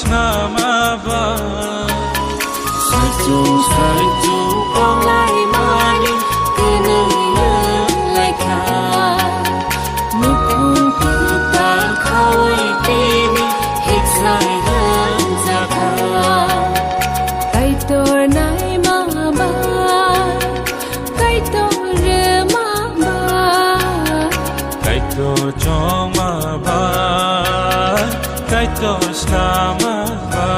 nama ba sai chung con lại mani kene lại kha nụ hôn của ta khơi tim hết sai hơn ra kha kai tor nai ma ba kai tor re ma ba kai tor chong ma ba kai tor nama ba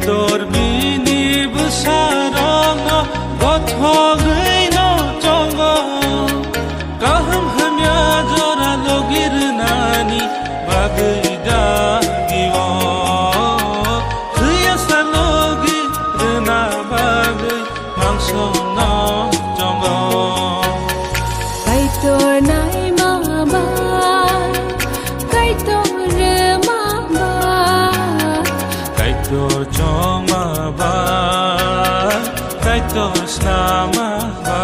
Tor bini besarang gothoi no chongo kaham hamya jora logir nani bagai dagiwo khya sanogi rena bagai mangso no chongo kai tor nai ma ba kai tor re ma ba kai tor chong ma ba kai tor nama ba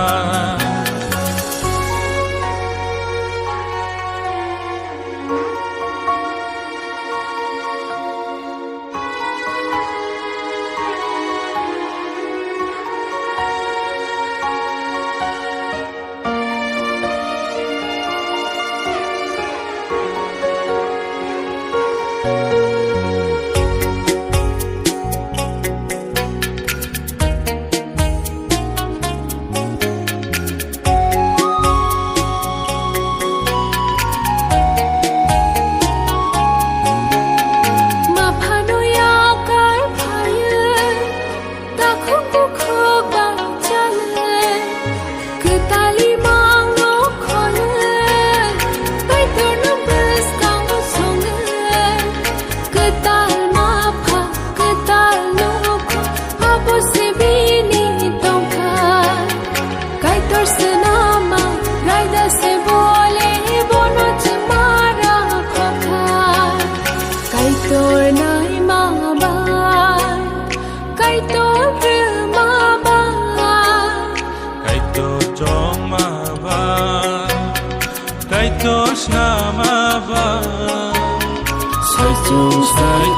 tor nai ma ba kai tor re ma ba kai tor chong ma ba kai tor nama ba sai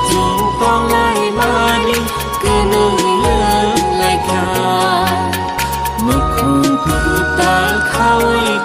chung con lại mani kene lại kha nụ hôn của ta khơi